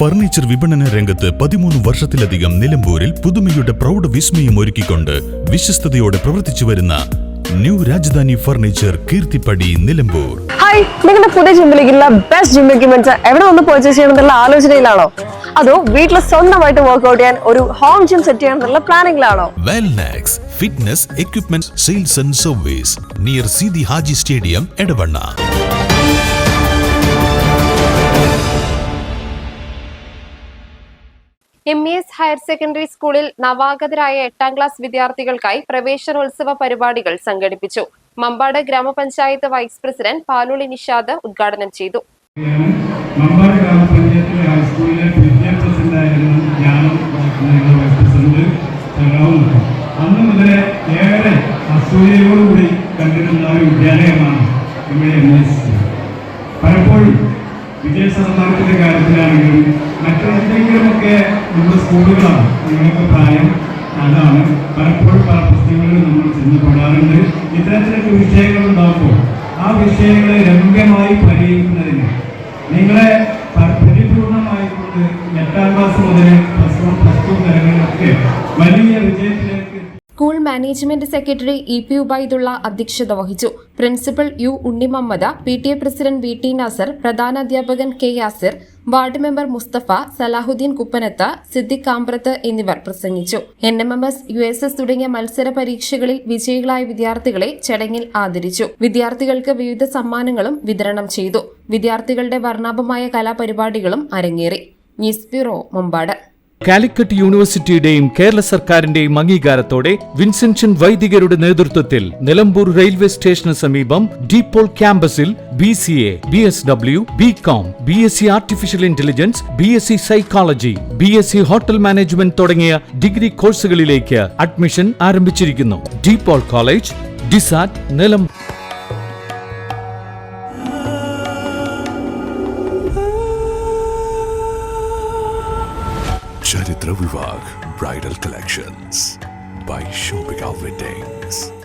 Furniture വിപണന രംഗത്ത് 13 വർഷത്തിലധികം നിലമ്പൂരിൽ പുതുമയുടെ പ്രൗഢ വിസ്മയം ഒരുക്കിക്കൊണ്ട് വിശ്വസ്തയോടെ പ്രവർത്തിച്ചു വരുന്ന new Rajdhani furniture Keerthipadi Nilambur. Hi, നിങ്ങളുടെ പുതിയ ജിമ്മിലേക്കുള്ള ബെസ്റ്റ് ജിം എക്യുപ്മെന്റ്സ് എവിടെ വന്ന് പർച്ചേസ് ചെയ്യണമെന്നുള്ള ആലോചനയിലാണോ? അതോ വീട്ടിൽ സ്വന്തമായിട്ട് വർക്ക്ഔട്ട് ചെയ്യാൻ ഒരു ഹോം ജിം സെറ്റ് ചെയ്യാനുള്ള പ്ലാനിംഗിലാണോ? Wellnex fitness equipment sales and service near Sidi Haji stadium Edavanna. MES higher secondary സ്കൂളിൽ നവാഗതരായ 8ാം ക്ലാസ് വിദ്യാർത്ഥികൾക്കായി പ്രവേശനോത്സവ പരിപാടികൾ സംഘടിപ്പിച്ചു. മമ്പാട് ഗ്രാമപഞ്ചായത്ത് വൈസ് പ്രസിഡന്റ് പാലുളി നിഷാദ് ഉദ്ഘാടനം ചെയ്തു. മമ്പാട് ഗ്രാമപഞ്ചായത്തിലെ ഹൈസ്കൂളിലെ വിദ്യാഭ്യാസത്തിനായിരുന്നു ഞാനും വൈസ് പ്രസിഡന്റ്. അന്ന് മുതലേ ഏറെ അസൂയയോടുകൂടി കണ്ടിരുന്ന ഒരു വിദ്യാലയമാണ് നമ്മുടെ MES. പലപ്പോഴും വിദേശ സമ്മാനത്തിന്റെ കാര്യത്തിലാണെങ്കിലും മറ്റെന്തെങ്കിലുമൊക്കെ നമ്മുടെ സ്കൂളുകളാണ്, നിങ്ങളൊക്കെ പ്രായം അതാണ്, പലപ്പോഴും പല പ്രശ്നങ്ങളിലും നമ്മൾ ചെന്നപ്പെടാറുണ്ട്. ഇത്തരത്തിലൊക്കെ വിഷയങ്ങളുണ്ടാകുമ്പോൾ ആ വിഷയങ്ങളെ രമ്യമായി പരിഹരിക്കുന്നതിന് നിങ്ങളെ പരിപൂർണമായിക്കൊണ്ട് 8ാം ക്ലാസ് മുതൽ +1, +2 തലങ്ങളിലൊക്കെ വലിയ വിജയത്തിലേക്ക്. School management secretary EP Ubaidulla അധ്യക്ഷത വഹിച്ചു. Principal U Unnimuhammad, PTA president VT Nasar, പ്രധാനാധ്യാപകൻ K Yasir, ward member Musthafa, Salahuddin Kuppanath, Siddique Kambrath എന്നിവർ പ്രസംഗിച്ചു. NMMS, USS തുടങ്ങിയ മത്സര പരീക്ഷകളിൽ വിജയികളായ വിദ്യാർത്ഥികളെ ചടങ്ങിൽ ആദരിച്ചു. വിദ്യാർത്ഥികൾക്ക് വിവിധ സമ്മാനങ്ങളും വിതരണം ചെയ്തു. വിദ്യാർത്ഥികളുടെ വർണ്ണാഭമായ കലാപരിപാടികളും അരങ്ങേറി. News bureau, Mampad. കാലിക്കറ്റ് യൂണിവേഴ്സിറ്റിയുടെയും കേരള സർക്കാരിന്റെയും അംഗീകാരത്തോടെ വിൻസെൻഷൻ വൈദികരുടെ നേതൃത്വത്തിൽ നിലമ്പൂർ റെയിൽവേ സ്റ്റേഷന് സമീപം ഡീപോൾ ക്യാമ്പസിൽ BCA, BSW, BCom, BSc artificial intelligence, BSc psychology, BSc hotel management തുടങ്ങിയ ഡിഗ്രി കോഴ്സുകളിലേക്ക് അഡ്മിഷൻ ആരംഭിച്ചിരിക്കുന്നു. DePaul college, DiSAT, Nilambur. Charitra Vivag Bridal Collections by Shobhika Weddings.